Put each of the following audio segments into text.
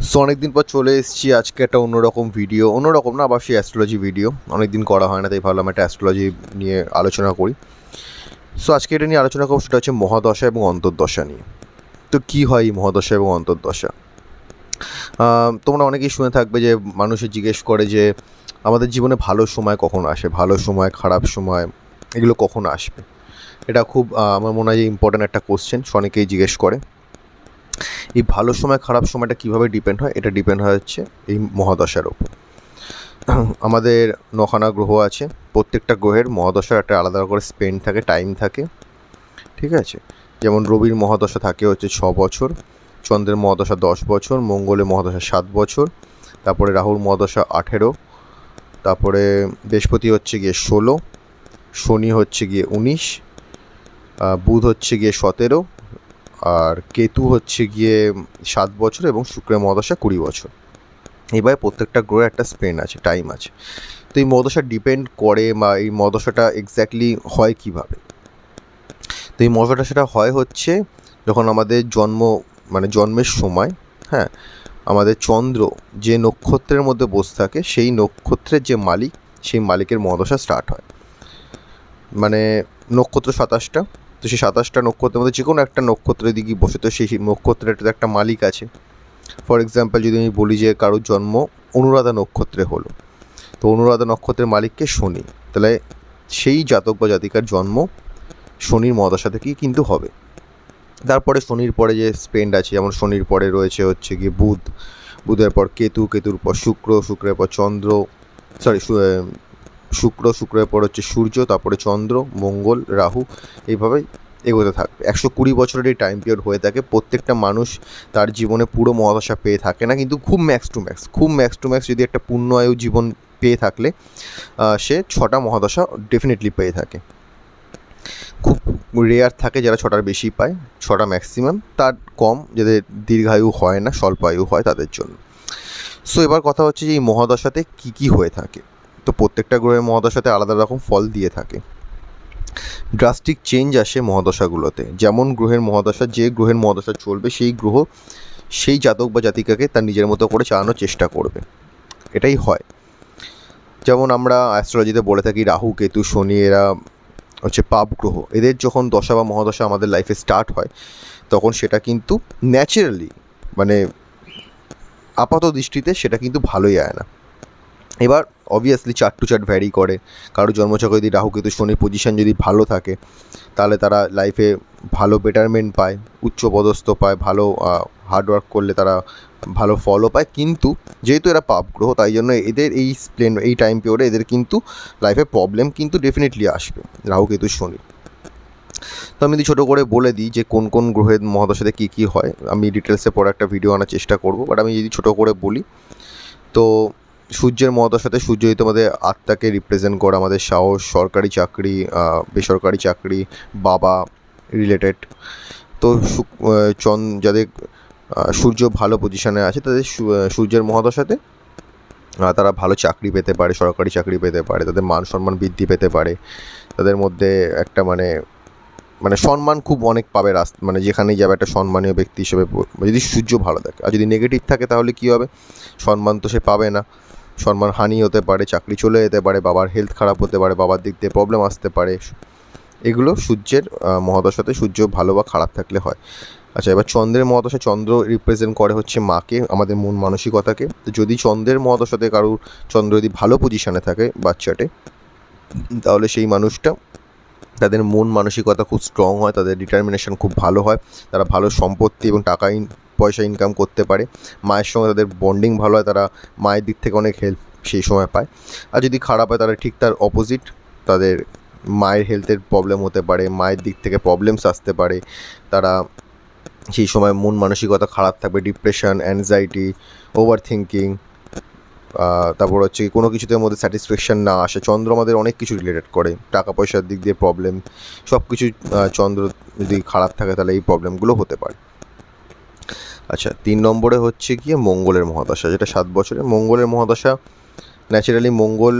So অনেকদিন পর চলে এসেছি আজকে একটা অন্যরকম ভিডিও, অন্যরকম না, আবার সেই অ্যাস্ট্রোলজি ভিডিও। অনেকদিন করা হয় না, তাই ভাবলাম একটা অ্যাস্ট্রোলজি নিয়ে আলোচনা করি। সো আজকে এটা নিয়ে আলোচনা করবো, সেটা হচ্ছে মহাদশা এবং অন্তর্দশা নিয়ে। তো কী হয় এই মহাদশা এবং অন্তর্দশা? তোমরা অনেকেই শুনে থাকবে যে মানুষে জিজ্ঞেস করে যে আমাদের জীবনে ভালো সময় কখন আসে, ভালো সময়, খারাপ সময়, এগুলো কখন আসবে। এটা খুব আমার মনে হয় যে ইম্পর্ট্যান্ট একটা কোশ্চেন, অনেকেই জিজ্ঞেস করে। এই ভালো সময় খারাপ সময়টা কীভাবে ডিপেন্ড হয়? এটা ডিপেন্ড হয় হচ্ছে এই মহাদশার ওপর। আমাদের নখানা গ্রহ আছে, প্রত্যেকটা গ্রহের মহাদশার একটা আলাদা করে স্পেন্ড থাকে, টাইম থাকে, ঠিক আছে? যেমন রবির মহাদশা থাকে হচ্ছে 6 বছর, চন্দ্রের মহাদশা 10 বছর, মঙ্গলের মহাদশা 7 বছর, তারপরে রাহুর মহাদশা 18, তারপরে বৃহস্পতি হচ্ছে গিয়ে 16, শনি হচ্ছে গিয়ে 19, বুধ হচ্ছে গিয়ে 17, আর কেতু হচ্ছে গিয়ে 7 বছর, এবং শুক্রের মহাদশা 20 বছর। এবার প্রত্যেকটা গ্রহের একটা স্পেন আছে, টাইম আছে। তো এই মহাদশা ডিপেন্ড করে, বা এই মহাদশাটা এক্স্যাক্টলি হয় কীভাবে? তো এই মহাদশাটা সেটা হয় হচ্ছে যখন আমাদের জন্মের সময়, হ্যাঁ, আমাদের চন্দ্র যে নক্ষত্রের মধ্যে বসে থাকে, সেই নক্ষত্রের যে মালিক, সেই মালিকের মহাদশা স্টার্ট হয়। মানে নক্ষত্র 27টা, তো সেই 27টা নক্ষত্রের মধ্যে যে কোনো একটা নক্ষত্রের দিকে বসে, তো সেই নক্ষত্রের একটা মালিক আছে। ফর এক্সাম্পল যদি আমি বলি যে কারোর জন্ম অনুরাধা নক্ষত্রে হলো, তো অনুরাধা নক্ষত্রের মালিককে শনি, তাহলে সেই জাতক বা জাতিকার জন্ম শনির মহাদশা থেকেই কিন্তু হবে। তারপরে শনির পরে যে স্পেন্ড আছে, যেমন শনির পরে রয়েছে হচ্ছে গিয়ে বুধ, বুধের পর কেতু, কেতুর পর শুক্র, শুক্রের পর চন্দ্র, শুক্রের পর হচ্ছে সূর্য, তারপরে চন্দ্র, মঙ্গল, রাহু, এইভাবে এগোতে থাকবে। 120 বছরের এই টাইম পিরিয়ড হয়ে থাকে। প্রত্যেকটা মানুষ তার জীবনে পুরো মহাদশা পেয়ে থাকে না, কিন্তু খুব ম্যাক্স টু ম্যাক্স যদি একটা পূর্ণ আয়ু জীবন পেয়ে থাকলে সে 6টা মহাদশা ডেফিনেটলি পেয়ে থাকে। খুব রেয়ার থাকে যারা 6টার বেশি পায়, 6টা ম্যাক্সিমাম, তার কম যাদের দীর্ঘায়ু হয় না, স্বল্প আয়ু হয় তাদের জন্য। সো এবার কথা হচ্ছে যে এই মহাদশাতে কী কী হয়ে থাকে। তো প্রত্যেকটা গ্রহের মহাদশাতে আলাদা রকম ফল দিয়ে থাকে। ড্রাস্টিক চেঞ্জ আসে মহাদশাগুলোতে। যেমন যে গ্রহের মহাদশা চলবে, সেই গ্রহ সেই জাতক বা জাতিকাকে তার নিজের মতো করে চালানোর চেষ্টা করবে, এটাই হয়। যেমন আমরা অ্যাস্ট্রোলজিতে বলে থাকি রাহু, কেতু, শনি এরা হচ্ছে পাপ গ্রহ। এদের যখন দশা বা মহাদশা আমাদের লাইফে স্টার্ট হয়, তখন সেটা কিন্তু ন্যাচারালি, মানে আপাত দৃষ্টিতে সেটা কিন্তু ভালোই আয় না। এবার obviously chart to chart vary করে। কারোর জন্মছকে যদি রাহু, কেতু, শনির পজিশন যদি ভালো থাকে, তাহলে তারা লাইফে ভালো বেটারমেন্ট পায়, উচ্চপদস্থ পায়, ভালো হার্ডওয়ার্ক করলে তারা ভালো ফলও পায়। কিন্তু যেহেতু এরা পাপ গ্রহ, তাই জন্য এদের এই টাইম পিরিয়ডে এদের কিন্তু লাইফে প্রবলেম কিন্তু ডেফিনেটলি আসবে, রাহু, কেতু, শনি। তো আমি যদি ছোটো করে বলে দিই যে কোন কোন গ্রহের মহাদশাতে কী কী হয়, আমি ডিটেলসে পরে একটা ভিডিও আনার চেষ্টা করব, বাট আমি যদি ছোটো করে বলি, তো সূর্যের মহাদশাতে সূর্য যদি আমাদের আত্মাকে রিপ্রেজেন্ট করে, আমাদের সাহস, সরকারি চাকরি, বেসরকারি চাকরি, বাবা রিলেটেড। তো যাদের সূর্য ভালো পজিশনে আছে, তাদের সূর্যের মহাদশাতে তারা ভালো চাকরি পেতে পারে, সরকারি চাকরি পেতে পারে, তাদের মান সম্মান বৃদ্ধি পেতে পারে, তাদের মধ্যে একটা মানে সম্মান খুব অনেক পাবে, মানে যেখানেই যাবে একটা সম্মানীয় ব্যক্তি হিসেবে, যদি সূর্য ভালো থাকে। আর যদি নেগেটিভ থাকে তাহলে কী হবে? সম্মান তো সে পাবে না, সম্মান হানি হতে পারে, চাকরি চলে যেতে পারে, বাবার হেলথ খারাপ হতে পারে, বাবার দিক দিয়ে প্রবলেম আসতে পারে। এগুলো সূর্যের মহাদশাতে সূর্য ভালো বা খারাপ থাকলে হয়। আচ্ছা, এবার চন্দ্রের মহাদশা, চন্দ্র রিপ্রেজেন্ট করে হচ্ছে মাকে, আমাদের মন মানসিকতাকে। তো যদি চন্দ্রের মহাদশাতে কারোর চন্দ্র যদি ভালো পজিশানে থাকে বাচ্চাটে, তাহলে সেই মানুষটা, তাদের মন মানসিকতা খুব স্ট্রং হয়, তাদের ডিটারমিনেশন খুব ভালো হয়, তারা ভালো সম্পত্তি এবং পয়সা ইনকাম করতে পারে, মায়ের সঙ্গে তাদের বন্ডিং ভালো হয়, তারা মায়ের দিক থেকে অনেক হেল্প সেই সময় পায়। আর যদি খারাপ হয়, তারা ঠিক তার অপোজিট, তাদের মায়ের হেলথের প্রবলেম হতে পারে, মায়ের দিক থেকে প্রবলেমস আসতে পারে, তারা সেই সময় মন মানসিকতা খারাপ থাকবে, ডিপ্রেশন, অ্যাংজাইটি, ওভার থিঙ্কিং, তারপর হচ্ছে কোনো কিছুতে মধ্যে স্যাটিসফ্যাকশান না আসে। চন্দ্র আমাদের অনেক কিছু রিলেটেড করে, টাকা পয়সার দিক দিয়ে প্রবলেম, সব কিছু চন্দ্র যদি খারাপ থাকে তাহলে এই প্রবলেমগুলো হতে পারে। আচ্ছা, 3 নম্বরে হচ্ছে গিয়ে মঙ্গলের মহাদশা, যেটা 7 বছরের। মঙ্গলের মহাদশা, ন্যাচারালি মঙ্গল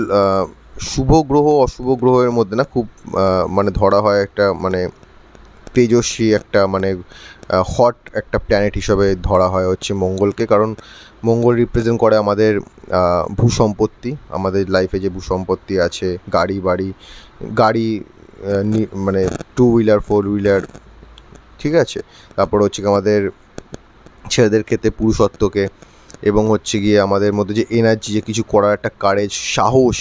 শুভ গ্রহ অশুভ গ্রহের মধ্যে না, খুব মানে ধরা হয় একটা, মানে তেজস্বী একটা মানে হট একটা প্ল্যানেট হিসাবে ধরা হয় হচ্ছে মঙ্গলকে, কারণ মঙ্গল রিপ্রেজেন্ট করে আমাদের ভূসম্পত্তি, আমাদের লাইফে যে ভূসম্পত্তি আছে, গাড়ি বাড়ি, গাড়ি মানে 2 হুইলার 4 হুইলার, ঠিক আছে। তারপর হচ্ছে কি আমাদের ছেলেদের ক্ষেত্রে পুরুষত্বকে, এবং হচ্ছে গিয়ে আমাদের মধ্যে যে এনার্জি, যে কিছু করার একটা কারেজ, সাহস,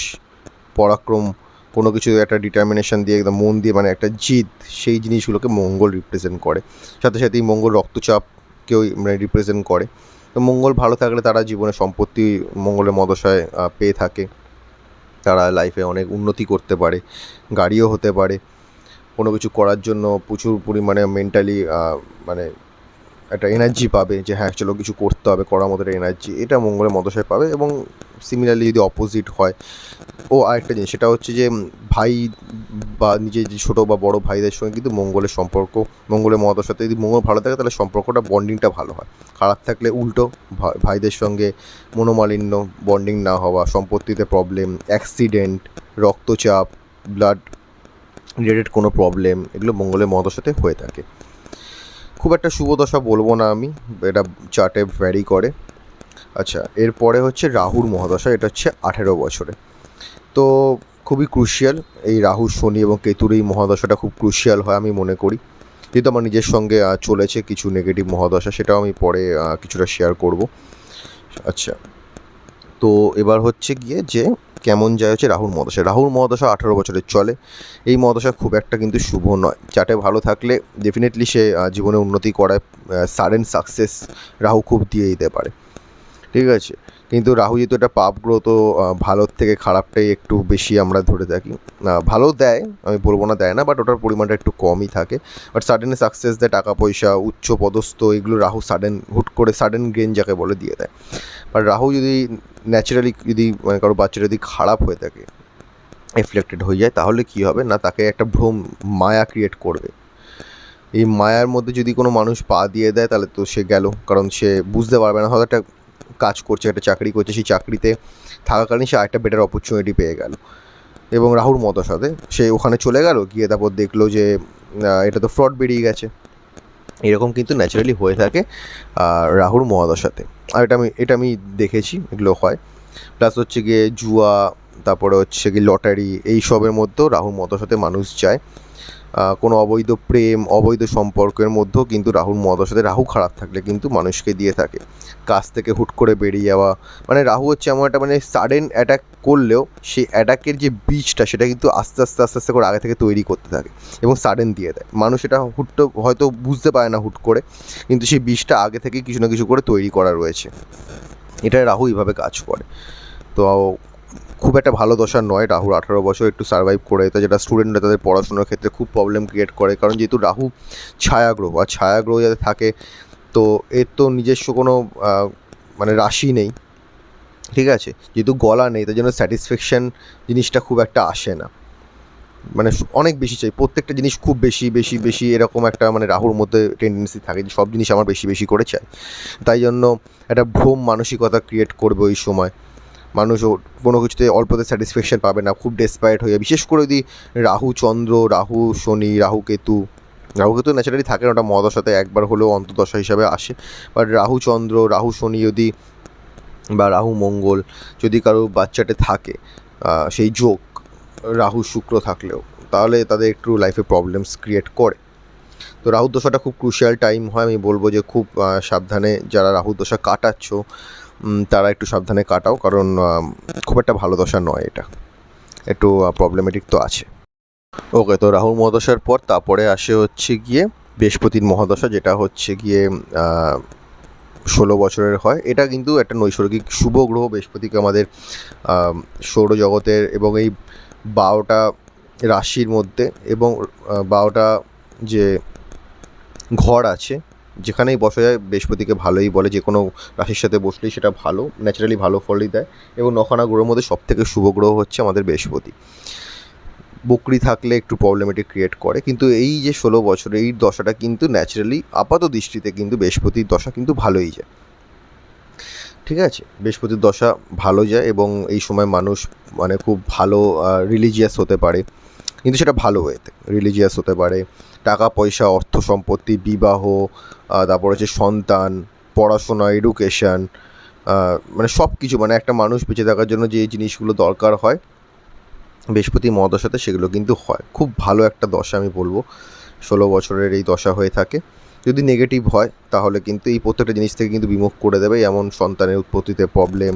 পরাক্রম, কোনো কিছু একটা ডিটারমিনেশন দিয়ে একদম মন দিয়ে মানে একটা জিদ, সেই জিনিসগুলোকে মঙ্গল রিপ্রেজেন্ট করে। সাথে সাথেই মঙ্গল রক্তচাপকেও মানে রিপ্রেজেন্ট করে। তো মঙ্গল ভালো থাকলে তারা জীবনে সম্পত্তি মঙ্গলের মদশায় পেয়ে থাকে, তারা লাইফে অনেক উন্নতি করতে পারে, গাড়িও হতে পারে, কোনো কিছু করার জন্য প্রচুর পরিমাণে মেন্টালি মানে একটা এনার্জি পাবে যে হ্যাঁ চলো কিছু করতে হবে, করার মতো একটা এনার্জি, এটা মঙ্গলের মদশায় পাবে। এবং সিমিলারলি যদি অপোজিট হয়, আরেকটা জিনিস সেটা হচ্ছে যে ভাই বা নিজের যে ছোটো বা বড়ো ভাইদের সঙ্গে কিন্তু মঙ্গলের সম্পর্ক, মঙ্গলের মহাদশাতে যদি মঙ্গল ভালো থাকে তাহলে সম্পর্কটা বন্ডিংটা ভালো হয়। খারাপ থাকলে উল্টো, ভাইদের সঙ্গে মনোমালিন্য, বন্ডিং না হওয়া, সম্পত্তিতে প্রবলেম, অ্যাক্সিডেন্ট, রক্তচাপ, ব্লাড রিলেটেড কোনো প্রবলেম, এগুলো মঙ্গলের মহাদশাতে হয়ে থাকে। খুব একটা শুভ দশা বলবো না আমি, এটা চার্টে ভ্যারি করে। আচ্ছা, এরপরে হচ্ছে রাহুর মহাদশা, এটা হচ্ছে 18 বছরে। তো খুবই ক্রুশিয়াল, এই রাহু, শনি এবং কেতুর এই মহাদশাটা খুব ক্রুশিয়াল হয় আমি মনে করি। যেহেতু আমার নিজের সঙ্গে চলেছে কিছু নেগেটিভ মহাদশা, সেটাও আমি পরে কিছুটা শেয়ার করব। আচ্ছা, তো এবার হচ্ছে গিয়ে যে কেমন যায় হচ্ছে রাহুর মহাদশা। রাহুর মহাদশা 18 বছরের চলে। এই মহাদশা খুব একটা কিন্তু শুভ নয়। চার্টে ভালো থাকলে ডেফিনেটলি সে জীবনে উন্নতি করায়, সাডেন সাকসেস রাহু খুব দিয়ে দিতে পারে, ঠিক আছে। কিন্তু রাহু যেহেতু একটা পাপ গ্রহ, তো ভালোর থেকে খারাপটাই একটু বেশি আমরা ধরে থাকি। ভালো দেয়, আমি বলবো না দেয় না, বাট ওটার পরিমাণটা একটু কমই থাকে। বাট সাডেন সাকসেস দেয়, টাকা পয়সা, উচ্চ পদস্থ, এগুলো রাহু সাডেন হুট করে সাডেন গেন যাকে বলে দিয়ে দেয়। বাট রাহু যদি ন্যাচারালি যদি মানে কারো বাচ্চা যদি খারাপ হয়ে থাকে, এফ্লেক্টেড হয়ে যায়, তাহলে কী হবে না, তাকে একটা ভ্রম, মায়া ক্রিয়েট করবে। এই মায়ার মধ্যে যদি কোনো মানুষ পা দিয়ে দেয় তাহলে তো সে গেল, কারণ সে বুঝতে পারবে না, হয়তো একটা কাজ করছে, একটা চাকরি করছে, সেই চাকরিতে থাকাকালীন সে আরেকটা বেটার অপরচুনিটি পেয়ে গেল, এবং রাহুর মদশাতে সে ওখানে চলে গেল, গিয়ে তারপর দেখলো যে এটা তো ফ্রড বেরিয়ে গেছে। এরকম কিন্তু ন্যাচারালি হয়ে থাকে রাহুর মহাদশাতে। আর এটা আমি দেখেছি, এগুলো হয়। প্লাস হচ্ছে গিয়ে জুয়া, তারপরে হচ্ছে গিয়ে লটারি, এই সবের মধ্যেও রাহুর মহাদশাতে মানুষ যায়। কোনো অবৈধ প্রেম, অবৈধ সম্পর্কের মধ্যেও কিন্তু রাহুর মহাদশাতে, রাহু খারাপ থাকলে কিন্তু মানুষকে দিয়ে থাকে। কাজ থেকে হুট করে বেরিয়ে যাওয়া, মানে রাহু হচ্ছে এমন একটা মানে সাডেন অ্যাটাক করলেও সেই অ্যাটাকের যে বীজটা, সেটা কিন্তু আস্তে আস্তে আস্তে আস্তে করে আগে থেকে তৈরি করতে থাকে এবং সাডেন দিয়ে দেয়। মানুষ এটা হয়তো বুঝতে পারে না হুট করে, কিন্তু সেই বীজটা আগে থেকেই কিছু না কিছু করে তৈরি করা রয়েছে। এটা রাহু এইভাবে কাজ করে। তো খুব একটা ভালো দশা নয় রাহুর 18 বছর একটু সার্ভাইভ করে, তো যেটা স্টুডেন্টরা তাদের পড়াশোনার ক্ষেত্রে খুব প্রবলেম ক্রিয়েট করে, কারণ যেহেতু রাহু ছায়াগ্রহ, আর ছায়াগ্রহ যাতে থাকে, তো এর তো নিজস্ব কোনো মানে রাশি নেই, ঠিক আছে। যেহেতু গলা নেই, তার জন্য স্যাটিসফ্যাকশান জিনিসটা খুব একটা আসে না, মানে অনেক বেশি চাই, প্রত্যেকটা জিনিস খুব বেশি বেশি বেশি, এরকম একটা মানে রাহুর মধ্যে টেন্ডেন্সি থাকে যে সব জিনিস আমার বেশি বেশি করে চাই। তাই জন্য একটা ভ্রম মানসিকতা ক্রিয়েট করবে ওই সময়। মানুষ কোনো কিছুতে অল্পতে স্যাটিসফ্যাকশান পাবে না, খুব ডেসপারেট হয়ে যায়। বিশেষ করে যদি রাহু চন্দ্র, রাহু শনি, রাহু কেতু ন্যাচারালি থাকে না, ওটা মহাদশাতে একবার হলেও অন্তর্দশা হিসাবে আসে। বাট রাহু চন্দ্র, রাহু শনি যদি বা রাহু মঙ্গল যদি কারো বাচ্চাটে থাকে, সেই যোগ রাহু শুক্র থাকলেও, তাহলে তাদের একটু লাইফে প্রবলেমস ক্রিয়েট করে। তো রাহু দশাটা খুব ক্রুশিয়াল টাইম হয়, আমি বলবো যে খুব সাবধানে যারা রাহু দশা কাটাচ্ছ তারা একটু সাবধানে কাটাও, কারণ খুব একটা ভালো দশা নয়, এটা একটু প্রবলেমেটিক তো আছে। ওকে, তো রাহুর মহাদশার পর তারপরে আসে হচ্ছে গিয়ে বৃহস্পতির মহাদশা, যেটা হচ্ছে গিয়ে 16 বছরের হয়। এটা কিন্তু একটা নৈসর্গিক শুভ গ্রহ বৃহস্পতিকে আমাদের সৌরজগতের এবং এই 12টা রাশির মধ্যে, এবং 12টা যে ঘর আছে যেখানেই বসা যায় বৃহস্পতিকে ভালোই বলে, যে কোনো রাশির সাথে বসলেই সেটা ভালো, ন্যাচারালি ভালো ফলই দেয়। এবং 9খানা গ্রহের মধ্যে সবথেকে শুভ গ্রহ হচ্ছে আমাদের বৃহস্পতি। বকরি থাকলে একটু প্রবলেমেটিক ক্রিয়েট করে, কিন্তু এই যে 16 বছর এই দশাটা কিন্তু ন্যাচারালি আপাত দৃষ্টিতে কিন্তু বৃহস্পতির দশা কিন্তু ভালোই যায়, ঠিক আছে। বৃহস্পতির দশা ভালো যায় এবং এই সময় মানুষ মানে খুব ভালো রিলিজিয়াস হতে পারে, কিন্তু সেটা ভালো ওয়েতে। রিলিজিয়াস হতে পারে, টাকা পয়সা, অর্থ সম্পত্তি, বিবাহ, তারপর হচ্ছে সন্তান, পড়াশোনা, এডুকেশান, মানে সব কিছু, মানে একটা মানুষ বেঁচে থাকার জন্য যে জিনিসগুলো দরকার হয় বৃহস্পতি মহাদশাতে সেগুলো কিন্তু হয়। খুব ভালো একটা দশা আমি বলবো, 16 বছরের এই দশা হয়ে থাকে। যদি নেগেটিভ হয় তাহলে কিন্তু এই প্রত্যেকটা জিনিস থেকে কিন্তু বিমুখ করে দেবে, যেমন সন্তানের উৎপত্তিতে প্রবলেম,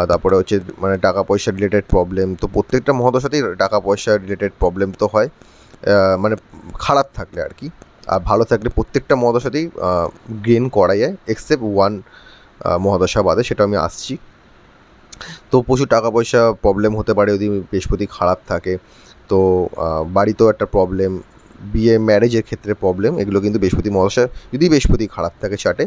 তারপরে হচ্ছে মানে টাকা পয়সা রিলেটেড প্রবলেম। তো প্রত্যেকটা মহাদশাতেই টাকা পয়সা রিলেটেড প্রবলেম তো হয়, মানে খারাপ থাকলে আর কি। আর ভালো থাকলে প্রত্যেকটা মহাদশাতেই গেইন করা যায়, এক্সেপ্ট ওয়ান মহাদশা বাদে, সেটা আমি আসছি। তো প্রচুর টাকা পয়সা প্রবলেম হতে পারে যদি বৃহস্পতি খারাপ থাকে। তো বাড়িতেও একটা প্রবলেম, বিয়ে ম্যারেজের ক্ষেত্রে প্রবলেম, এগুলো কিন্তু বৃহস্পতি মহাদশা যদি বৃহস্পতি খারাপ থাকে চার্টে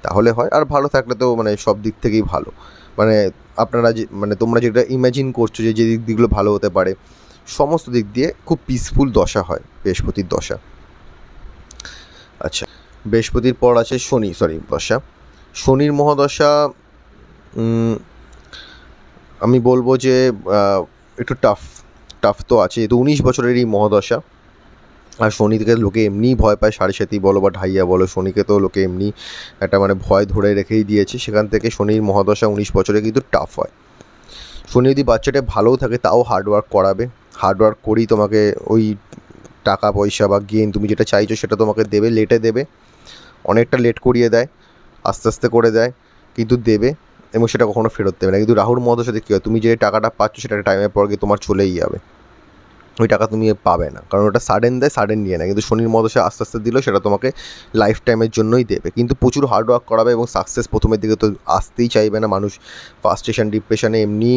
তাহলে হয়। আর ভালো থাকলে তো মানে সব দিক থেকেই ভালো, মানে আপনারা যে মানে তোমরা যেটা ইমাজিন করছো যে যে দিকগুলো ভালো হতে পারে, সমস্ত দিক দিয়ে খুব পিসফুল দশা হয় বৃহস্পতির দশা। আচ্ছা, বৃহস্পতির পর আছে শনি, দশা। শনির মহাদশা আমি বলবো যে একটু টাফ তো আছে, যেহেতু 19 বছরেরই মহাদশা। আর শনিকে লোকে এমনিই ভয় পায়, সাড়ে সাতি বলো বা ঢাইয়া বলো, শনিকে তো লোকে এমনি একটা মানে ভয় ধরে রেখেই দিয়েছে। সেখান থেকে শনির মহাদশা 19 বছরে কিন্তু টাফ হয়। শনি যদি বাচ্চাটা ভালোও থাকে তাও হার্ডওয়ার্ক করাবে, হার্ডওয়ার্ক করেই তোমাকে ওই টাকা পয়সা বা গেইন তুমি যেটা চাইছো সেটা তোমাকে দেবে, লেটে দেবে, অনেকটা লেট করিয়ে দেয়, আস্তে আস্তে করে দেয়, কিন্তু দেবে, এবং সেটা কখনো ফেরত দেবে না। কিন্তু রাহুর মহাদশাতে কী হয়, তুমি যে টাকাটা পাচ্ছ সেটা টাইমের পর গিয়ে তোমার চলেই যাবে, ওই টাকা তুমি পাবে না, কারণ ওটা সাডেন দেয়, সাডেন নিয়ে না। কিন্তু শনির মহাদশা আস্তে আস্তে দিলেও সেটা তোমাকে লাইফ টাইমের জন্যই দেবে, কিন্তু প্রচুর হার্ডওয়ার্ক করাবে, এবং সাকসেস প্রথমের দিকে তো আসতেই চাইবে না মানুষ। ফার্স্টেশন ডিপ্রেশনে এমনি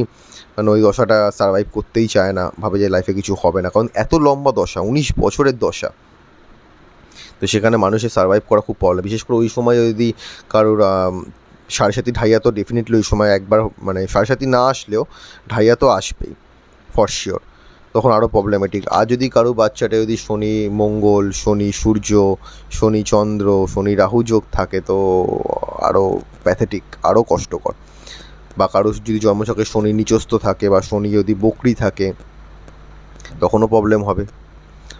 মানে ওই দশাটা সার্ভাইভ করতেই চায় না, ভাবে যে লাইফে কিছু হবে না, কারণ এত লম্বা দশা, 19 বছরের দশা। তো সেখানে মানুষের সার্ভাইভ করা খুব প্রবলেম, বিশেষ করে ওই সময় যদি কারোর সাড়ে সাতি ঢাইয়া তো ডেফিনেটলি ওই সময় একবার, মানে সাড়ে সাতি না আসলেও ঢাইয়া তো আসবেই ফর শিওর, তখন আরও প্রবলেমেটিক। আর যদি কারো বাচ্চাটা যদি শনি মঙ্গল, শনি সূর্য, শনি চন্দ্র, শনি রাহু যোগ থাকে তো আরও প্যাথেটিক, আরও কষ্টকর। বা কারো যদি জন্মছকে শনি নিচস্থ থাকে বা শনি যদি বকরি থাকে তখনও প্রবলেম হবে।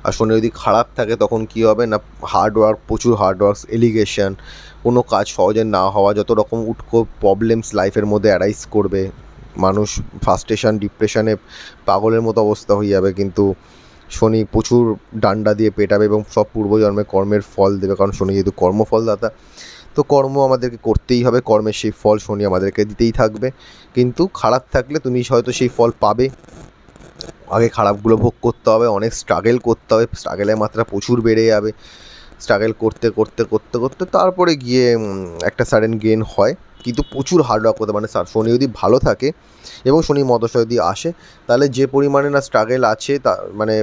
আর শনি যদি খারাপ থাকে তখন কী হবে না, হার্ডওয়ার্ক, প্রচুর হার্ডওয়ার্ক, এলিগেশন, কোনো কাজ সহজে না হওয়া, যত রকম উটকো প্রবলেমস লাইফের মধ্যে অ্যারাইজ করবে, মানুষ ফার্স্টেশন ডিপ্রেশনে পাগলের মতো অবস্থা হয়ে যাবে। কিন্তু শনি প্রচুর ডান্ডা দিয়ে পেটাবে এবং সব পূর্বজন্মে কর্মের ফল দেবে, কারণ শনি যেহেতু কর্মফলদাতা, তো কর্ম আমাদেরকে করতেই হবে, কর্মের সেই ফল শনি আমাদেরকে দিতেই থাকবে। কিন্তু খারাপ থাকলে তুমি হয়তো সেই ফল পাবে, আগে খারাপগুলো ভোগ করতে হবে, অনেক স্ট্রাগল করতে হবে, স্ট্রাগলের মাত্রা প্রচুর বেড়ে যাবে, স্ট্রাগল করতে করতে করতে করতে তারপরে গিয়ে একটা সাডেন গেইন হয়। কিন্তু প্রচুর হার্ডওয়ার্ক করতে, মানে শনি যদি ভালো থাকে এবং শনি মহাদশা যদি আসে তাহলে যে পরিমাণে না স্ট্রাগল আছে, তা মানে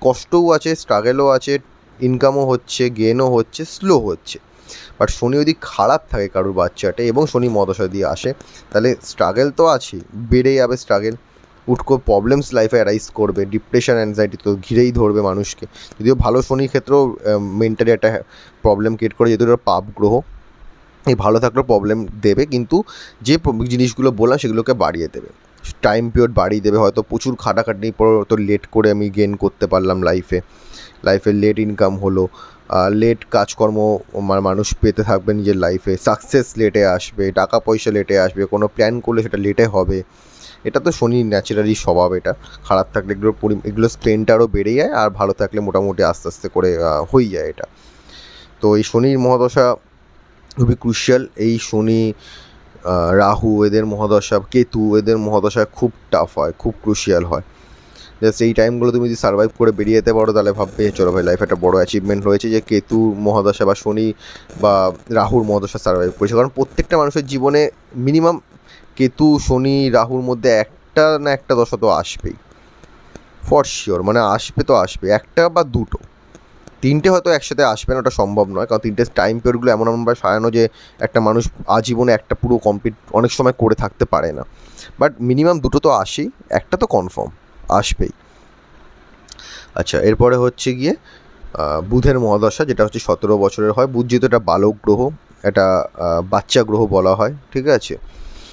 কষ্টও আছে, স্ট্রাগলও আছে, ইনকামও হচ্ছে, গেইনও হচ্ছে, স্লো হচ্ছে। বাট শনি যদি খারাপ থাকে কারোর বাচ্চাটে এবং শনি মহাদশা দিয়ে আসে তাহলে স্ট্রাগল তো আছে, বেড়ে যাবে স্ট্রাগল, উটকো প্রবলেমস লাইফে অ্যারাইজ করবে, ডিপ্রেশন অ্যাংজাইটি তো ঘিরেই ধরবে মানুষকে। যদিও ভালো শনির ক্ষেত্রেও মেন্টালি একটা প্রবলেম ক্রিয়েট করে, যেহেতু এটা পাপ গ্রহ, এই ভালো থাকলেও প্রবলেম দেবে, কিন্তু যে জিনিসগুলো বললাম সেগুলোকে বাড়িয়ে দেবে, টাইম পিরিয়ড বাড়িয়ে দেবে। হয়তো প্রচুর খাটাখাটনির পর তো লেট করে আমি গেইন করতে পারলাম লাইফে লেট ইনকাম হলো, লেট কাজকর্ম মানুষ পেতে থাকবে নিজের লাইফে, সাকসেস লেটে আসবে, টাকা পয়সা লেটে আসবে, কোনো প্ল্যান করলে সেটা লেটে হবে। এটা তো শনির ন্যাচারালি স্বভাব, এটা খারাপ থাকলে এগুলো স্পেনটা আরও বেড়ে যায়, আর ভালো থাকলে মোটামুটি আস্তে আস্তে করে হয়ে যায় এটা। তো এই শনির মহাদশা খুবই ক্রুশিয়াল। এই শনি, রাহু এদের মহাদশা, কেতু এদের মহাদশা খুব টাফ হয়, খুব ক্রুশিয়াল হয়। জাস্ট এই টাইমগুলো তুমি যদি সার্ভাইভ করে বেরিয়ে যেতে পারো তাহলে ভাববে চলো ভাই লাইফে একটা বড়ো অ্যাচিভমেন্ট হয়েছে যে কেতু মহাদশা বা শনি বা রাহুর মহাদশা সার্ভাইভ করেছে। কারণ প্রত্যেকটা মানুষের জীবনে মিনিমাম কেতু, শনি, রাহুর মধ্যে একটা না একটা দশা তো আসবেই ফর শিওর, মানে আসবে তো আসবে, একটা বা দুটো, তিনটে হয়তো একসাথে আসবে না, ওটা সম্ভব নয়, কারণ তিনটে টাইম পিরিয়ডগুলো এমনভাবে সাজানো যে একটা মানুষ আজীবনে একটা পুরো কমপ্লিট অনেক সময় করে থাকতে পারে না। বাট মিনিমাম দুটো তো আসেই, একটা তো কনফার্ম আসবেই। আচ্ছা, এরপরে হচ্ছে গিয়ে বুধের মহাদশা, যেটা হচ্ছে 17 বছরের হয়। বুধ যেহেতু একটা বালক গ্রহ, এটা বাচ্চা গ্রহ বলা হয়, ঠিক আছে।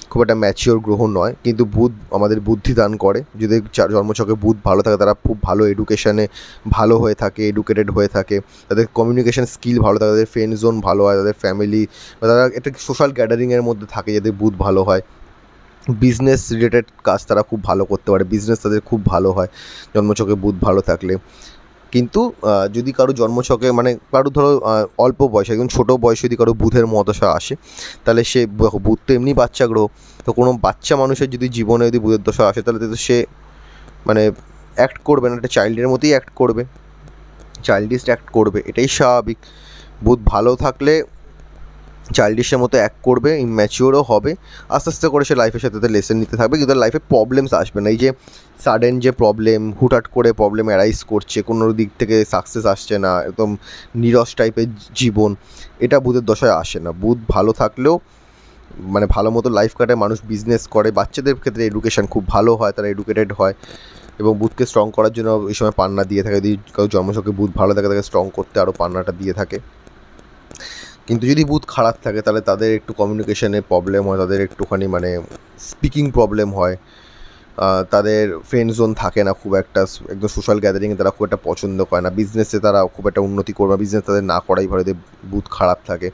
খুব একটা ম্যাচিওর গ্রহ নয়, কিন্তু বুধ আমাদের বুদ্ধি দান করে। যদি জন্মছকে বুধ ভালো থাকে তারা খুব ভালো এডুকেশানে ভালো হয়ে থাকে, এডুকেটেড হয়ে থাকে, তাদের কমিউনিকেশান স্কিল ভালো থাকে, তাদের ফ্রেন্ড জোন ভালো হয়, তাদের ফ্যামিলি বা তারা একটা সোশ্যাল গ্যাদারিংয়ের মধ্যে থাকে যাদের বুধ ভালো হয়। বিজনেস রিলেটেড কাজ তারা খুব ভালো করতে পারে, বিজনেস তাদের খুব ভালো হয় জন্মছকে বুধ ভালো থাকলে। কিন্তু যদি কারো জন্মছকে মানে কারো ধরো অল্প বয়সে একদম ছোটো বয়সে যদি কারো বুধের মহাদশা আসে, তাহলে সে বুধ তো এমনি বাচ্চা গ্রহ, তো কোনো বাচ্চা মানুষের যদি জীবনে যদি বুধের দশা আসে তাহলে তো সে মানে অ্যাক্ট করবে না, একটা চাইল্ডের মতোই অ্যাক্ট করবে, চাইল্ডিশ অ্যাক্ট করবে, এটাই স্বাভাবিক। বুধ ভালো থাকলে চাইল্ডিশের মতো অ্যাক্ট করবে, ইম্যাচিওরও হবে, আস্তে আস্তে করে সে লাইফের সাথে তাদের লেসন নিতে থাকবে, কিন্তু লাইফে প্রবলেমস আসবে না। এই যে সাডেন যে প্রবলেম, হুটহাট করে প্রবলেম অ্যারাইজ করছে, কোনো দিক থেকে সাকসেস আসছে না, একদম নিরস টাইপের জীবন, এটা বুধের দশায় আসে না। বুধ ভালো থাকলেও মানে ভালো মতো লাইফ কাটায়, মানুষ বিজনেস করে, বাচ্চাদের ক্ষেত্রে এডুকেশান খুব ভালো হয়, তারা এডুকেটেড হয়, এবং বুধকে স্ট্রং করার জন্য এই সময় পান্না দিয়ে থাকে। যদি কারো জন্মছকে বুধ ভালো থাকে তাকে স্ট্রং করতে আরও পান্নাটা দিয়ে থাকে। কিন্তু যদি বুধ খারাপ থাকে তাহলে তাদের একটু কমিউনিকেশানে প্রবলেম হয়, তাদের একটুখানি মানে স্পিকিং প্রবলেম হয়, তাদের ফ্রেন্ড জোন থাকে না খুব একটা, একদম সোশ্যাল গ্যাদারিংয়ে তারা খুব একটা পছন্দ করে না, বিজনেসে তারা খুব একটা উন্নতি করবে না, বিজনেস তাদের না করাই ভালো যদি বুধ খারাপ থাকে।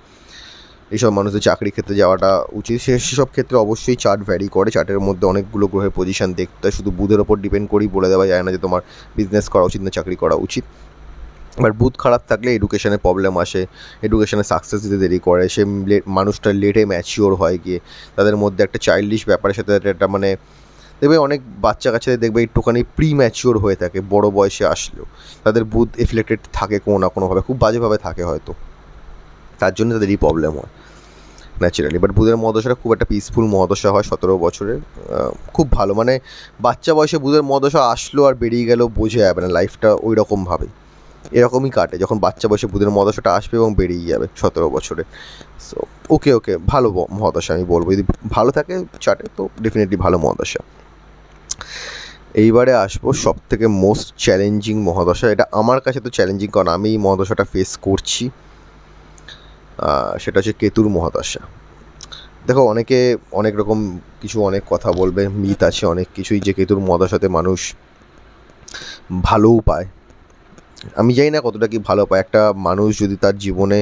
এইসব মানুষদের চাকরি ক্ষেত্রে যাওয়াটা উচিত। সেসব ক্ষেত্রে অবশ্যই চার্ট ভ্যারি করে, চার্টের মধ্যে অনেকগুলো গ্রহের পজিশন দেখতে হয়, শুধু বুধের ওপর ডিপেন্ড করেই বলে দেওয়া যায় না যে তোমার বিজনেস করা উচিত না চাকরি করা উচিত। এবার বুধ খারাপ থাকলে এডুকেশানে প্রবলেম আসে, এডুকেশানে সাকসেস দিতে দেরি করে, সে মানুষটা লেটে ম্যাচিওর হয় গিয়ে, তাদের মধ্যে একটা চাইল্ডিশ ব্যাপারের সাথে একটা মানে দেখবে অনেক বাচ্চা কাচ্চাদের দেখবে একটুখানি প্রি ম্যাচিওর হয়ে থাকে বড় বয়সে আসলেও, তাদের বুধ এফিলেক্টেড থাকে কোনো না কোনোভাবে, খুব বাজেভাবে থাকে হয়তো, তার জন্য তাদের এই প্রবলেম হয় ন্যাচারালি। বাট বুধের মহাদশাটা খুব একটা পিসফুল মহাদশা হয় 17 বছরের, খুব ভালো, মানে বাচ্চা বয়সে বুধের মহাদশা আসলো আর বেরিয়ে গেলেও বোঝা যাবে না, লাইফটা ওই রকমভাবে এরকমই কাটে যখন বাচ্চা বয়সে বুধের মহাদশাটা আসবে এবং বেরিয়ে যাবে 17 বছরে। সো ওকে ভালো মহাদশা আমি বলবো, যদি ভালো থাকে চার্টে তো ডেফিনেটলি ভালো মহাদশা। এইবারে আসবো সব থেকে মোস্ট চ্যালেঞ্জিং মহাদশা, এটা আমার কাছে তো চ্যালেঞ্জিং কারণ আমি এই মহাদশাটা ফেস করছি, সেটা হচ্ছে কেতুর মহাদশা। দেখো অনেকে অনেক রকম কিছু অনেক কথা বলবে, মিথ আছে অনেক কিছুই যে কেতুর মহাদশাতে মানুষ ভালোও পায়, আমি জানি না কতটা কি ভালো পায়। একটা মানুষ যদি তার জীবনে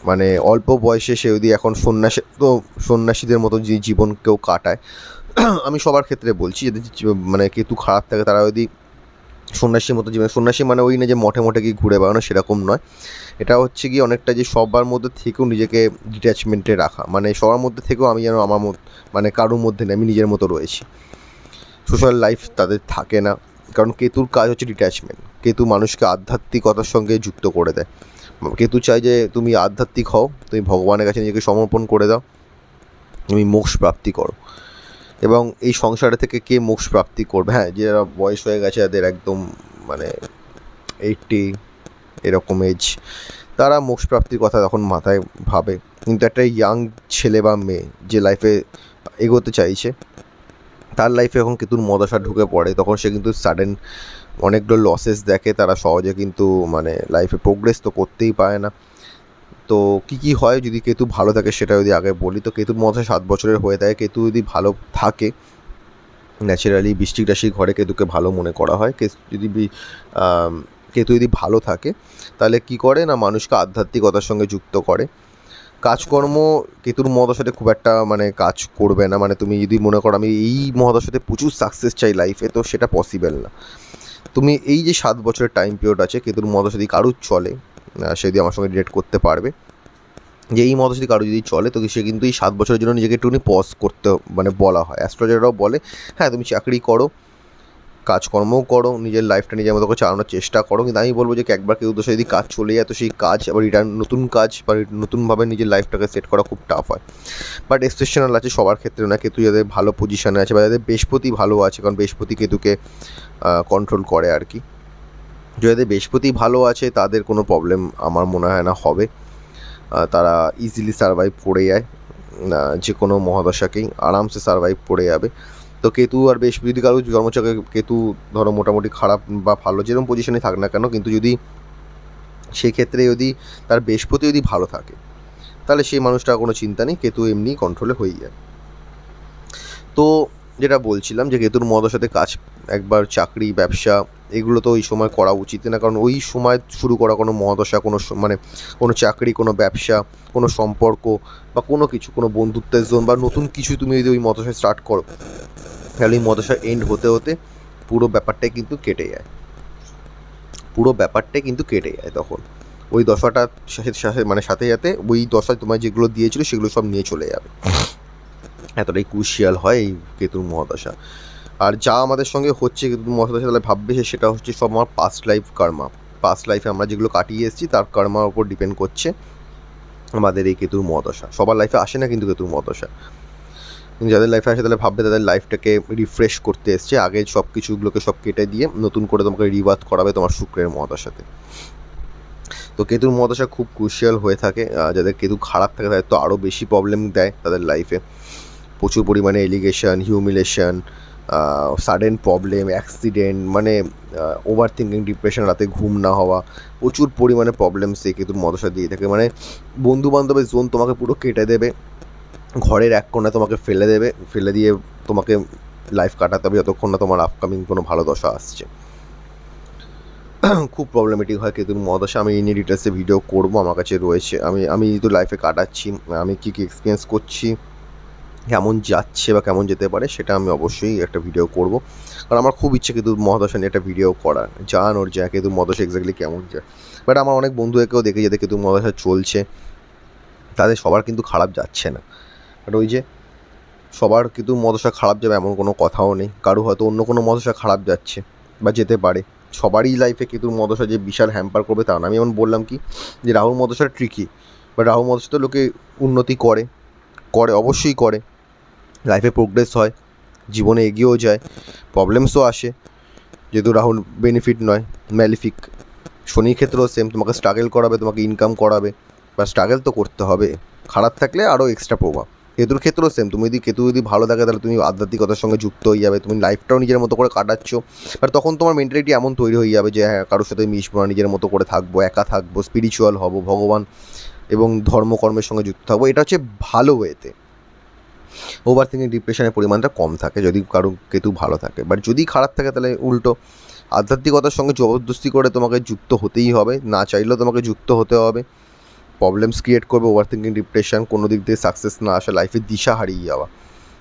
মানে অল্প বয়সে সে যদি এখন সন্ন্যাসীদের মতো যে জীবন কেউ কাটায়, আমি সবার ক্ষেত্রে বলছি, যদি মানে কেতু খারাপ থাকে তারা যদি সন্ন্যাসীর মতো জীবন, সন্ন্যাসী মানে ওই না যে মঠে মঠে গিয়ে ঘুরে বেড়ানো, সেরকম নয়, এটা হচ্ছে কি অনেকটা যে সবার মধ্যে থেকেও নিজেকে ডিট্যাচমেন্টে রাখা, মানে সবার মধ্যে থেকেও আমি যেন আমার মানে কারোর মধ্যে নেই, আমি নিজের মতো রয়েছি, সোশ্যাল লাইফ তাদের থাকে না, কারণ কেতুর কাজ হচ্ছে ডিট্যাচমেন্ট। কেতু মানুষকে আধ্যাত্মিকতার সঙ্গে যুক্ত করে দেয়। কেতু চায় যে তুমি আধ্যাত্মিক হও, তুমি ভগবানের কাছে নিজেকে সমর্পণ করে দাও, তুমি মোক্ষ প্রাপ্তি করো। এবং এই সংসারে থেকে কে মোক্ষ প্রাপ্তি করবে, হ্যাঁ যারা বয়স হয়ে গেছে, যাদের একদম মানে 80 এরকম এজ, তারা মোক্ষ প্রাপ্তির কথা তখন মাথায় ভাবে। কিন্তু একটা ইয়াং ছেলে বা মেয়ে যে লাইফে এগোতে চাইছে, তার লাইফে এখন কেতুর মহাদশা ঢুকে পড়ে, তখন সে কিন্তু সাডেন অনেকগুলো লসেস দেখে, তারা সহজে কিন্তু মানে লাইফে প্রোগ্রেস তো করতেই পারে না। তো কী হয় যদি কেতু ভালো থাকে সেটা যদি আগে বলি, তো কেতুর মহাদশা 7 বছরের হয়ে থাকে। কেতু যদি ভালো থাকে, ন্যাচারালি বৃশ্চিক রাশির ঘরে কেতুকে ভালো মনে করা হয়। কেতু যদি ভালো থাকে তাহলে কী করে না, মানুষকে আধ্যাত্মিকতার সঙ্গে যুক্ত করে। কাজকর্ম কেতুর মহাদশাতে খুব একটা মানে কাজ করবে না, মানে তুমি যদি মনে করো আমি এই মহাদশাতে প্রচুর সাকসেস চাই লাইফে, তো সেটা পসিবল না। তুমি এই যে 7 বছরের টাইম পিরিয়ড আছে কেতুর মহাদশা যদি কারুর চলে, সে যদি আমার সঙ্গে রিলেট করতে পারবে যে এই মহাদশা যদি কারো যদি চলে, তো সে কিন্তু এই 7 বছরের জন্য নিজেকে একটুখানি পজ করতে মানে বলা হয়। অ্যাস্ট্রোলজাররাও বলে হ্যাঁ তুমি চাকরি করো, কাজকর্মও করো, নিজের লাইফটা নিজের মতো করে চালানোর চেষ্টা করো, কিন্তু আমি বলবো যে একবার কেউ দোষে যদি কাজ চলে যায় তো সেই কাজ আবার রিটার্ন নতুন কাজ বা নতুনভাবে নিজের লাইফটাকে সেট করা খুব টাফ হয়। বাট এক্সেপশনাল আছে সবার ক্ষেত্রে না, কেতু যাদের ভালো পজিশানে আছে বা যাদের বৃহস্পতি ভালো আছে, কারণ বৃহস্পতি কেতুকে কন্ট্রোল করে আর কি, যাদের বৃহস্পতি ভালো আছে তাদের কোনো প্রবলেম আমার মনে হয় না হবে, তারা ইজিলি সারভাইভ করে যায়, যে কোনো মহাদশাকেই আরামসে সারভাইভ করে যাবে। তো কেতু আর বৃহস্পতি যদি কারো জন্মচক্রে কেতু ধরো মোটামুটি খারাপ বা ভালো যেরকম পজিশনে থাক না কেন, কিন্তু যদি সেক্ষেত্রে যদি তার বৃহস্পতি যদি ভালো থাকে তাহলে সেই মানুষটার কোনো চিন্তা নেই, কেতু এমনি কন্ট্রোলে হয়ে যায়। তো যেটা বলছিলাম যে কেতুর মহাদশাতে কাজ, একবার চাকরি ব্যবসা এগুলো তো ওই সময় করা উচিত না, কারণ ওই সময় শুরু করা কোনো মহাদশা, কোনো মানে কোনো চাকরি, কোনো ব্যবসা, কোনো সম্পর্ক বা কোনো কিছু, কোনো বন্ধুত্বের জোন বা নতুন কিছু তুমি যদি ওই মহাদশায় স্টার্ট করো, তাহলে ওই মহাদশা এন্ড হতে হতে পুরো ব্যাপারটাই কিন্তু কেটে যায়, পুরো ব্যাপারটাই কিন্তু কেটে যায় তখন। ওই দশাটা মানে সাথে সাথে ওই দশায় তোমায় যেগুলো দিয়েছিল সেগুলো সব নিয়ে চলে যাবে। এতটাই ক্রুশিয়াল হয় এই কেতুর মহাদশা। আর যা আমাদের সঙ্গে হচ্ছে কেতুর মহাদশা, তাহলে ভাববে সেটা হচ্ছে সব আমার পাস্ট লাইফ কার্মা, পাস্ট লাইফে আমরা যেগুলো কাটিয়ে এসেছি তার কার্মার উপর ডিপেন্ড করছে আমাদের এই কেতুর মহাদশা। সবার লাইফে আসে না কিন্তু কেতুর মহাদশা, কিন্তু যাদের লাইফে আসে তাহলে ভাববে তাদের লাইফটাকে রিফ্রেশ করতে এসছে, আগে সব কিছুগুলোকে সব কেটে দিয়ে নতুন করে তোমাকে রিবার্থ করাবে তোমার শুক্রের মহাদশাতে। তো কেতুর মহাদশা খুব ক্রুশিয়াল হয়ে থাকে, যাদের কেতু খারাপ থাকে তাদের তো আরও বেশি প্রবলেম দেয় তাদের লাইফে, প্রচুর পরিমাণে allegation, humiliation, sudden problem, accident, মানে ওভার থিঙ্কিং, ডিপ্রেশন, রাতে ঘুম না হওয়া, প্রচুর পরিমাণে প্রবলেম সে কেতুর মহাদশা দিয়ে থাকে। মানে বন্ধুবান্ধবের জোন তোমাকে পুরো কেটে দেবে, ঘরের এক কোণে তোমাকে ফেলে দেবে, ফেলে দিয়ে তোমাকে লাইফ কাটাতে হবে যতক্ষণ না তোমার আপকামিং কোনো ভালো দশা আসছে। খুব প্রবলেমেটিক হয় কেতুর মহাদশা। আমি এই নিয়ে ডিটেলসে ভিডিও করবো, আমার কাছে রয়েছে। আমি তো লাইফে কাটাচ্ছি, আমি কী কী এক্সপিরিয়েন্স করছি, কেমন যাচ্ছে বা কেমন যেতে পারে, সেটা আমি অবশ্যই একটা ভিডিও করব, কারণ আমার খুব ইচ্ছে কেতুর মহাদশা নিয়ে একটা ভিডিও করার, জানানোর যে কেতুর মহাদশা এক্স্যাক্টলি কেমন যায়। বাট আমার অনেক বন্ধুদেরকেও দেখি যাদের কেতুর মহাদশা চলছে, তাদের সবার কিন্তু খারাপ যাচ্ছে না। বাট ওই যে সবার কেতুর মহাদশা খারাপ যাবে এমন কোনো কথাও নেই, কারো হয়তো অন্য কোনো মহাদশা খারাপ যাচ্ছে বা যেতে পারে। সবারই লাইফে কেতুর মহাদশা যে বিশাল হ্যাম্পার করবে তা না। আমি এমন বললাম কি যে রাহুর মহাদশা ট্রিকি, বা রাহুর মহাদশা তো লোকে উন্নতি করে, অবশ্যই করে, লাইফে প্রোগ্রেস হয়, জীবনে এগিয়েও যায়, প্রবলেমসও আসে, যেহেতু রাহুল বেনিফিট নয়, ম্যালিফিক। শনির ক্ষেত্রেও সেম, তোমাকে স্ট্রাগল করাবে, তোমাকে ইনকাম করাবে, বা স্ট্রাগল তো করতে হবে, খারাপ থাকলে আরও এক্সট্রা প্রভাব। কেতুর ক্ষেত্রেও সেম, কেতু যদি ভালো থাকে তাহলে তুমি আধ্যাত্মিকতার সঙ্গে যুক্ত হয়ে যাবে, তুমি লাইফটাও নিজের মতো করে কাটাচ্ছ, আর তখন তোমার মেন্টালিটি এমন তৈরি হয়ে যাবে যে হ্যাঁ, কারোর সাথে মিশবো না, নিজের মতো করে থাকবো, একা থাকবো, স্পিরিচুয়াল হব, ভগবান এবং ধর্মকর্মের সঙ্গে যুক্ত থাকবো। এটা হচ্ছে ভালো ওয়েতে। ওভার থিঙ্কিং, ডিপ্রেশনের পরিমাণটা কম থাকে যদি কারো কেতু ভালো থাকে। বাট যদি খারাপ থাকে তাহলে উল্টো আধ্যাত্মিকতার সঙ্গে জবরদস্তি করে তোমাকে যুক্ত হতেই হবে, না চাইলেও তোমাকে যুক্ত হতে হবে। প্রবলেমস ক্রিয়েট করবে, ওভার থিঙ্কিং, ডিপ্রেশন, কোনো দিক দিয়ে সাকসেস না আসা, লাইফে দিশা হারিয়ে যাওয়া,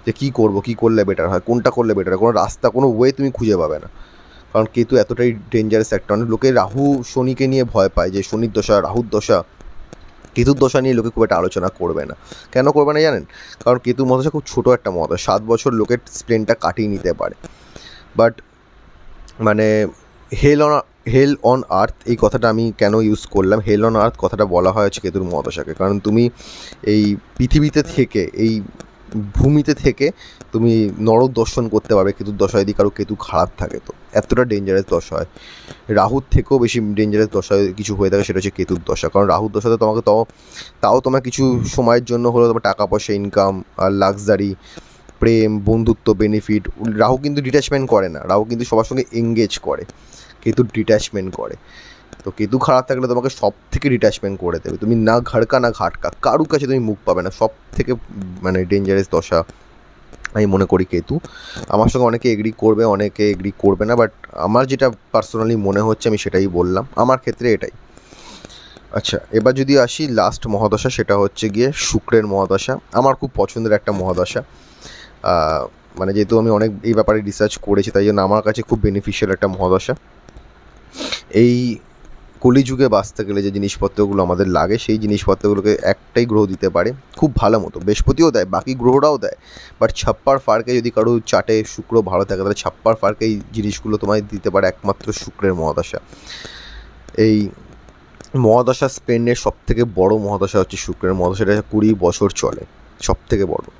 যে কী করবো, কী করলে বেটার হয়, কোনটা করলে বেটার হয়, কোনো রাস্তা, কোনো ওয়ে তুমি খুঁজে পাবে না। কারণ কেতু এতটাই ডেঞ্জারাস একটা, অনেক লোকে রাহু শনিকে নিয়ে ভয় পায় যে শনির দশা, রাহুর দশা, কেতুর দশা নিয়ে লোকে খুব একটা আলোচনা করবে না। কেন করবে না জানেন? কারণ কেতুর মহাদশা খুব ছোটো একটা মহাদশা, 7 বছর লোকের স্প্লেনটা কাটিয়ে নিতে পারে। বাট মানে হেল অন আর্থ এই কথাটা আমি কেন ইউজ করলাম, হেল অন আর্থ কথাটা বলা হয় হচ্ছে কেতুর মহাদশাকে, কারণ তুমি এই পৃথিবীতে থেকে, এই ভূমিতে থেকে তুমি নরক দর্শন করতে পারবে কেতুর দশা, যদি কারো কেতু খারাপ থাকে। তো এতটা ডেঞ্জারাস দশা হয়, রাহুর থেকেও বেশি ডেঞ্জারাস দশা কিছু হয়ে থাকে, সেটা হচ্ছে কেতুর দশা। কারণ রাহুর দশাতে তোমাকে তাও তোমার কিছু সময়ের জন্য হলেও তোমার টাকা পয়সা, ইনকাম আর লাক্সারি, প্রেম, বন্ধুত্ব, বেনিফিট। রাহু কিন্তু ডিট্যাচমেন্ট করে না, রাহু কিন্তু সবার সঙ্গে এঙ্গেজ করে, কেতু ডিট্যাচমেন্ট করে। তো কেতু খারাপ থাকলে তোমাকে সব থেকে ডিট্যাচমেন্ট করে দেবে, তুমি না ঘাড়কা না ঘাটকা, কারুর কাছে তুমি মুখ পাবে না। সব থেকে মানে ডেঞ্জারাস দশা আমি মনে করি কেতু। আমার সঙ্গে অনেকে এগ্রি করবে, অনেকে এগ্রি করবে না, বাট আমার যেটা পার্সোনালি মনে হচ্ছে আমি সেটাই বললাম, আমার ক্ষেত্রে এটাই। আচ্ছা, এবার যদি আসি লাস্ট মহাদশা, সেটা হচ্ছে গিয়ে শুক্রের মহাদশা। আমার খুব পছন্দের একটা মহাদশা, মানে যেহেতু আমি অনেক এই ব্যাপারে রিসার্চ করেছি, তাই জন্য আমার কাছে খুব বেনিফিশিয়াল একটা মহাদশা। এই কলিযুগে বাঁচতে গেলে যে জিনিসপত্রগুলো আমাদের লাগে, সেই জিনিসপত্রগুলোকে একটাই গ্রহ দিতে পারে খুব ভালো মতো, বৃহস্পতিও দেয়, বাকি গ্রহরাও দেয়, বাট ছাপ্পার ফার্কে যদি কারো চাটে শুক্র ভালো থাকে, তাহলে ছাপ্পার ফার্কে এই জিনিসগুলো তোমায় দিতে পারে একমাত্র শুক্রের মহাদশা। এই মহাদশা স্পেনের সব থেকে বড়ো মহাদশা হচ্ছে শুক্রের মহাদশা, এটা 20 বছর চলে, সব থেকে বড়ো।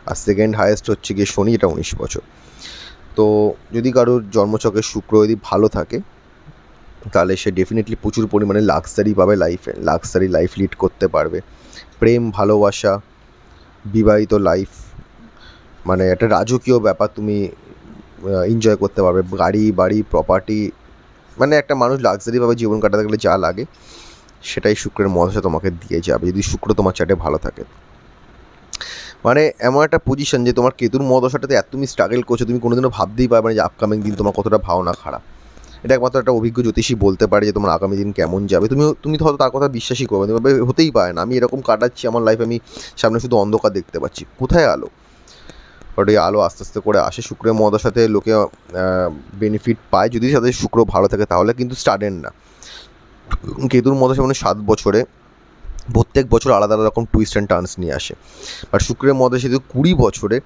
আর সেকেন্ড হায়েস্ট হচ্ছে গিয়ে শনি, এটা 19 বছর। তো যদি কারোর জন্মছকে শুক্র যদি ভালো থাকে, তাহলে সে ডেফিনেটলি প্রচুর পরিমাণে লাক্সারি পাবে লাইফে, লাক্সারি লাইফ লিড করতে পারবে, প্রেম, ভালোবাসা, বিবাহিত লাইফ, মানে একটা রাজকীয় ব্যাপার তুমি এনজয় করতে পারবে, গাড়ি বাড়ি প্রপার্টি, মানে একটা মানুষ লাক্সারিভাবে জীবন কাটাতে গেলে যা লাগে সেটাই শুক্রের মহাদশা তোমাকে দিয়ে যাবে, যদি শুক্র তোমার চার্টে ভালো থাকে। মানে এমন একটা পজিশন যে তোমার কেতুর মহাদশাটাতে এত তুমি স্ট্রাগল করছো, তুমি কোনোদিনও ভাবতেই পারবে না যে আপকামিং দিন তোমার কতটা ভালো খারাপ। এটা একমাত্র একটা অভিজ্ঞ জ্যোতিষী বলতে পারে যে তোমার আগামী দিন কেমন যাবে। তুমি তো হয়তো তার কথা বিশ্বাসই করবে না, তুমি ভাববে হতেই পারে না, আমি এরকম কাটাচ্ছি আমার লাইফে, আমি সামনে শুধু অন্ধকার দেখতে পাচ্ছি, কোথায় আলো? বাট এই আলো আস্তে আস্তে করে আসে। শুক্রের মহাদশাতে লোকে বেনিফিট পায় যদি তাদের শুক্র ভালো থাকে, তাহলে কিন্তু স্টাডেন না। কেতুর মহাদশা মানে 7 বছরে প্রত্যেক বছর আলাদা আলাদা রকম টুইস্ট অ্যান্ড টার্নস নিয়ে আসে। বাট শুক্রের মহাদশা যেহেতু 20 বছরে,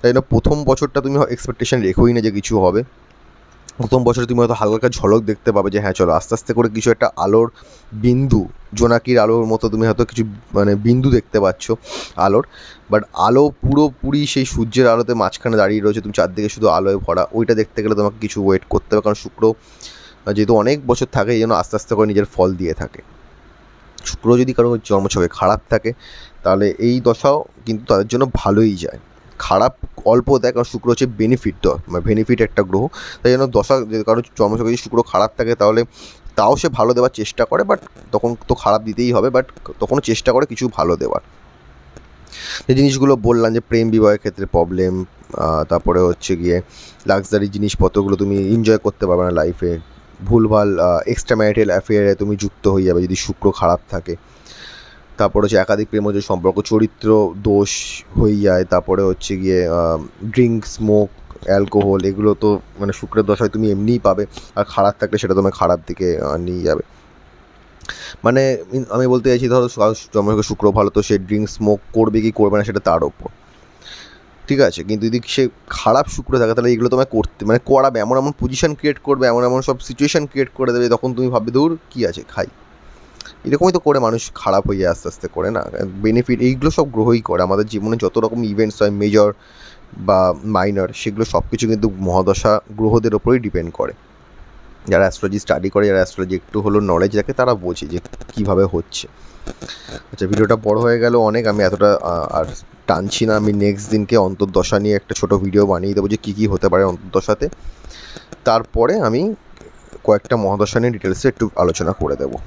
তাই জন্য প্রথম বছরটা তুমি এক্সপেকটেশন রেখোই না যে কিছু হবে। প্রথম বছরে তুমি হয়তো হালকা ঝলক দেখতে পাবে যে হ্যাঁ চলো আস্তে আস্তে করে কিছু একটা আলোর বিন্দু, জোনাকির আলোর মতো তুমি হয়তো কিছু মানে বিন্দু দেখতে পাচ্ছ আলোর। বাট আলো পুরোপুরি সেই সূর্যের আলোতে মাঝখানে দাঁড়িয়ে রয়েছে, তুমি চারদিকে শুধু আলোয় ভরা, ওইটা দেখতে গেলে তোমাকে কিছু ওয়েট করতে হবে, কারণ শুক্র যেহেতু অনেক বছর থাকে এই জন্য আস্তে আস্তে করে নিজের ফল দিয়ে থাকে। শুক্র যদি কারো জন্মছকে খারাপ থাকে তাহলে এই দশাও কিন্তু তাদের জন্য ভালোই যায়। খারাপ অল্প দেয়, কারণ শুক্র হচ্ছে বেনিফিট একটা গ্রহ, তাই জন্য দশা কারো জন্মছকে যদি শুক্র খারাপ থাকে তাহলে তাও সে ভালো দেওয়ার চেষ্টা করে, বাট তখন তো খারাপ দিতেই হবে, বাট তখনও চেষ্টা করে কিছু ভালো দেওয়ার। যে জিনিসগুলো বললাম যে প্রেম বিবাহের ক্ষেত্রে প্রবলেম, তারপরে হচ্ছে গিয়ে লাক্সারি জিনিসপত্রগুলো তুমি এনজয় করতে পারবে না লাইফে, ভুলভাল এক্সট্রা ম্যারিটাল অ্যাফেয়ারে তুমি যুক্ত হয়ে যাবে যদি শুক্র খারাপ থাকে। তারপরে হচ্ছে একাধিক প্রেমজ সম্পর্ক, চরিত্র দোষ হয়ে যায়। তারপরে হচ্ছে গিয়ে ড্রিঙ্ক, স্মোক, অ্যালকোহল, এগুলো তো মানে শুক্রের দশায় তুমি এমনিই পাবে, আর খারাপ থাকলে সেটা তোমার খারাপ দিকে নিয়ে যাবে। মানে আমি বলতে চাইছি ধরো জন্মছকে শুক্র ভালো, তো সে ড্রিঙ্ক স্মোক করবে কি করবে না সেটা তার ওপর, ঠিক আছে। কিন্তু যদি সে খারাপ শুক্র থাকে তাহলে এগুলো তোমায় করতে মানে করাবে, এমন এমন পজিশন ক্রিয়েট করবে, এমন এমন সব সিচুয়েশান ক্রিয়েট করে দেবে, তখন তুমি ভাববে দূর কী আছে খাই। এরকমই তো করে মানুষ খারাপ হয়ে যায় আস্তে আস্তে করে না। বেনিফিট এইগুলো সব গ্রহই করে, আমাদের জীবনে যত রকম ইভেন্টস হয় মেজর বা মাইনর, সেগুলো সব কিছু কিন্তু মহাদশা গ্রহদের ওপরেই ডিপেন্ড করে। যারা অ্যাস্ট্রোলজি স্টাডি করে, যারা অ্যাস্ট্রোলজি একটু হলেও নলেজ রাখে, তারা বোঝে যে কীভাবে হচ্ছে। আচ্ছা, ভিডিওটা বড় হয়ে গেল অনেক, আমি এতটা আর টানছি না। আমি নেক্সট দিনকে অন্তর্দশা নিয়ে একটা ছোটো ভিডিও বানিয়ে দেবো যে কী কী হতে পারে অন্তর্দশাতে। তারপরে আমি কয়েকটা মহাদশা নিয়ে ডিটেলসে একটু আলোচনা করে দেবো।